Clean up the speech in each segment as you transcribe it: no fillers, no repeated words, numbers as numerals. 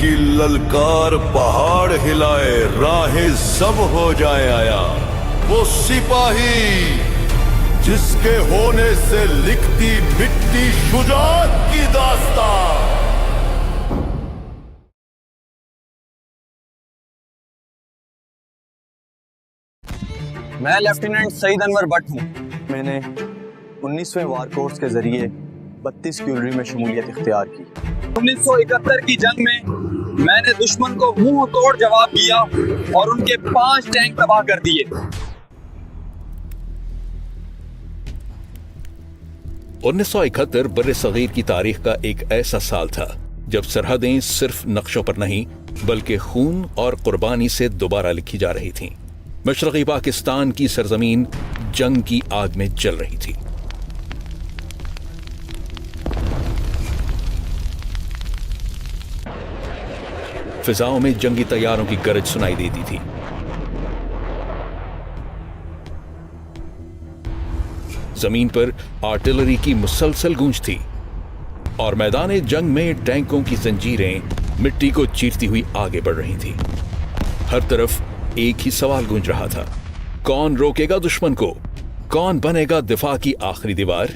की ललकार पहाड़ हिलाए, राहें सब हो जाए आया। वो सिपाही जिसके होने से लिखती मिट्टी शुजाअत की दास्तां। मैं लेफ्टिनेंट सईद अनवर भट्ट हूँ। मैंने 19वें वार कोर्स के जरिए 32 क्यूलरी में शमूलियत इख्तियार की। 1971 की जंग में मैंने दुश्मन को मुंह तोड़ जवाब दिया और उनके 5 टैंक तबाह कर दिए। 1971 बर्र-ए-सगीर की तारीख का एक ऐसा साल था जब सरहदें सिर्फ नक्शों पर नहीं बल्कि खून और कुर्बानी से दोबारा लिखी जा रही थीं। मशरक़ी पाकिस्तान की सरजमीन जंग की आग में जल रही थी। फिजाओं में जंगी तैयारों की गरज सुनाई देती थी। जमीन पर आर्टिलरी की मुसलसल गूंज थी और मैदान जंग में टैंकों की जंजीरें मिट्टी को चीरती हुई आगे बढ़ रही थी। हर तरफ एक ही सवाल गूंज रहा था, कौन रोकेगा दुश्मन को? कौन बनेगा दिफा की आखिरी दीवार?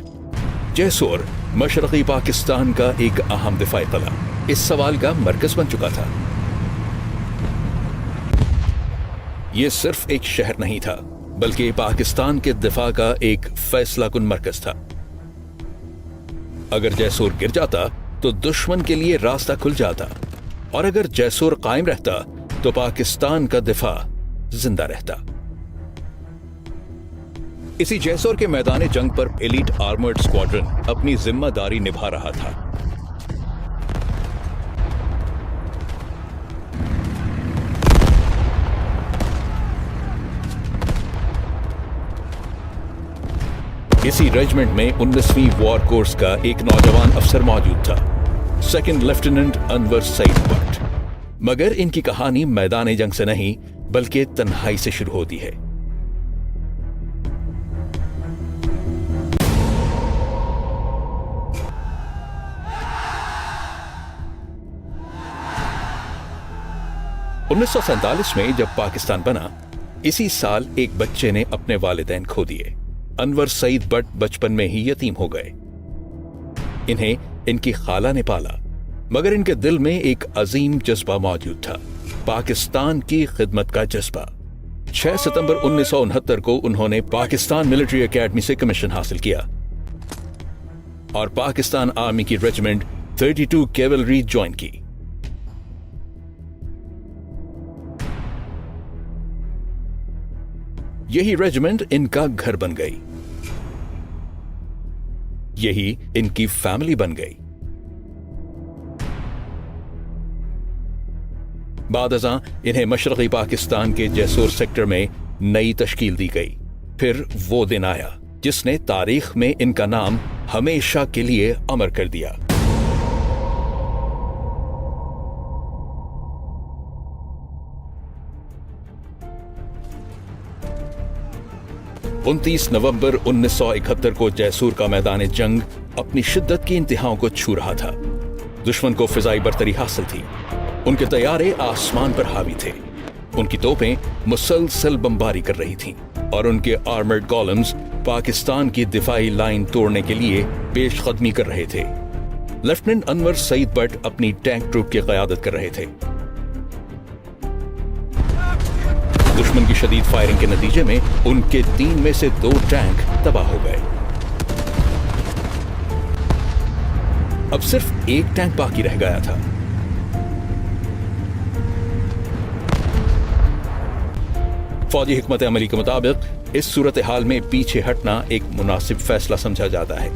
जैसोर मशरक़ी पाकिस्तान का एक अहम दिफाई कला इस सवाल का मरकज बन चुका था। यह सिर्फ एक शहर नहीं था बल्कि पाकिस्तान के दिफा का एक फैसला कुन मरकज था। अगर जैसोर गिर जाता तो दुश्मन के लिए रास्ता खुल जाता और अगर जैसोर कायम रहता तो पाकिस्तान का दिफा जिंदा रहता। इसी जैसोर के मैदान जंग पर एलीट आर्मर्ड स्क्वाड्रन अपनी जिम्मेदारी निभा रहा था। इसी रेजिमेंट में 19वीं वॉर कोर्स का एक नौजवान अफसर मौजूद था, सेकंड लेफ्टिनेंट अनवर सईद भट्ट। मगर इनकी कहानी मैदान जंग से नहीं बल्कि तन्हाई से शुरू होती है। उन्नीस सौ सैंतालीस में जब पाकिस्तान बना, इसी साल एक बच्चे ने अपने वालिदैन खो दिए। अनवर सईद भट्ट बचपन में ही यतीम हो गए। इन्हें इनकी खाला ने पाला, मगर इनके दिल में एक अजीम जज्बा मौजूद था, पाकिस्तान की खिदमत का जज्बा। 6 सितंबर 1969 को उन्होंने पाकिस्तान मिलिट्री एकेडमी से कमीशन हासिल किया और पाकिस्तान आर्मी की रेजिमेंट 32 कैवलरी ज्वाइन की। यही रेजिमेंट इनका घर बन गई, यही इनकी फैमिली बन गई। बादअज़ां इन्हें मशरक़ी पाकिस्तान के जैसोर सेक्टर में नई तश्कील दी गई। फिर वो दिन आया जिसने तारीख में इनका नाम हमेशा के लिए अमर कर दिया। उनतीस नवंबर 1971 को जैसोर का मैदान जंग अपनी शिद्दत की इंतहाओं को छू रहा था। दुश्मन को फिजाई बरतरी हासिल थी, उनके तैयारे आसमान पर हावी थे, उनकी तोपें मुसलसल बमबारी कर रही थीं और उनके आर्मर्ड कॉलम्स पाकिस्तान की दिफाई लाइन तोड़ने के लिए पेशकदमी कर रहे थे। लेफ्टिनेंट अनवर सईद भट्ट अपनी टैंक ट्रूप की क़यादत कर रहे थे। दुश्मन की शदीद फायरिंग के नतीजे में उनके 3 में से 2 टैंक तबाह हो गए। अब सिर्फ एक टैंक बाकी रह गया था। फौजी हिकमत अमली के मुताबिक इस सूरत हाल में पीछे हटना एक मुनासिब फैसला समझा जाता है,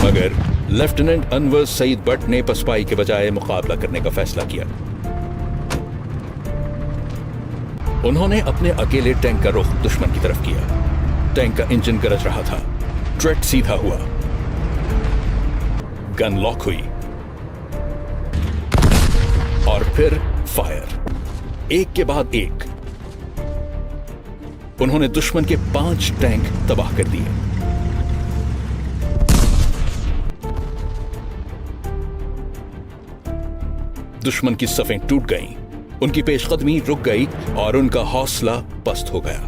मगर लेफ्टिनेंट अनवर सईद भट्ट ने पसपाई के बजाय मुकाबला करने का फैसला किया। उन्होंने अपने अकेले टैंक का रुख दुश्मन की तरफ किया। टैंक का इंजन गरज रहा था, ट्रेड सीधा हुआ, गन लॉक हुई और फिर फायर, एक के बाद एक। उन्होंने दुश्मन के 5 टैंक तबाह कर दिए। दुश्मन की सफें टूट गईं, उनकी पेशकदमी रुक गई और उनका हौसला पस्त हो गया।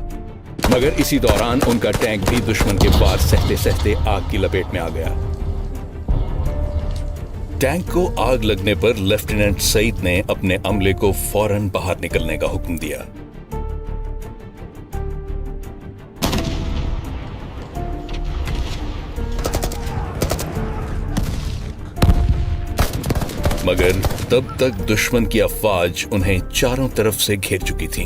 मगर इसी दौरान उनका टैंक भी दुश्मन के वार सहते सहते आग की लपेट में आ गया। टैंक को आग लगने पर लेफ्टिनेंट सईद ने अपने अमले को फौरन बाहर निकलने का हुक्म दिया। मगर तब तक दुश्मन की अफवाज उन्हें चारों तरफ से घेर चुकी थी।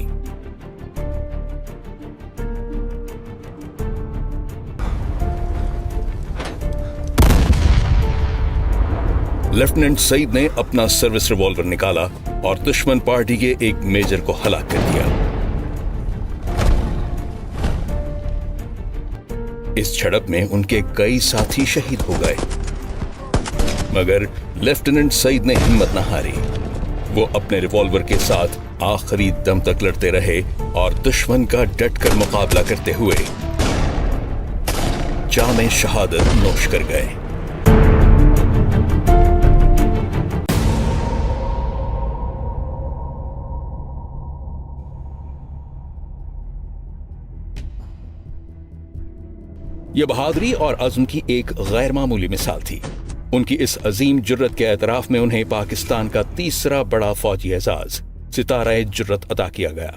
लेफ्टिनेंट सईद ने अपना सर्विस रिवॉल्वर निकाला और दुश्मन पार्टी के एक मेजर को हलाक कर दिया। इस झड़प में उनके कई साथी शहीद हो गए, मगर लेफ्टिनेंट सईद ने हिम्मत न हारी। वो अपने रिवॉल्वर के साथ आखिरी दम तक लड़ते रहे और दुश्मन का डटकर मुकाबला करते हुए जामे शहादत नोश कर गए। यह बहादुरी और अज़्म की एक गैर मामूली मिसाल थी। उनकी इस अजीम जुर्रत के एतराफ में उन्हें पाकिस्तान का तीसरा बड़ा फौजी एजाज सितारा जुर्रत अता किया गया।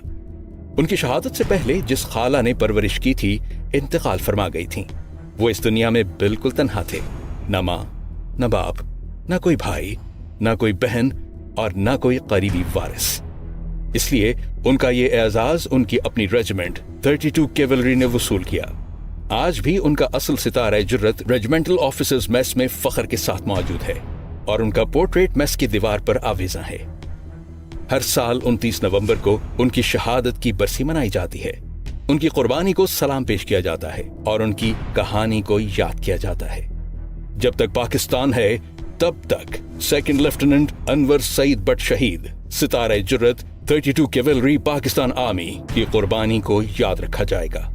उनकी शहादत से पहले जिस खाला ने परवरिश की थी इंतकाल फरमा गई थी। वो इस दुनिया में बिल्कुल तन्हा थे, न माँ, न बाप, न कोई भाई, न कोई बहन और न कोई करीबी वारिस। इसलिए उनका ये एजाज उनकी अपनी रेजिमेंट 32 कैवलरी ने वसूल किया। आज भी उनका असल सितारा जुर्रत रेजिमेंटल ऑफिसर्स मेस में फख्र के साथ मौजूद है और उनका पोर्ट्रेट मेस की दीवार पर आवेजा है। हर साल 29 नवंबर को उनकी शहादत की बरसी मनाई जाती है। उनकी कुर्बानी को सलाम पेश किया जाता है और उनकी कहानी को याद किया जाता है। जब तक पाकिस्तान है तब तक सेकंड लेफ्टिनेंट अनवर सईद बट शहीद सितारा जुर्रत 32 कैवलरी पाकिस्तान आर्मी की कुर्बानी को याद रखा जाएगा।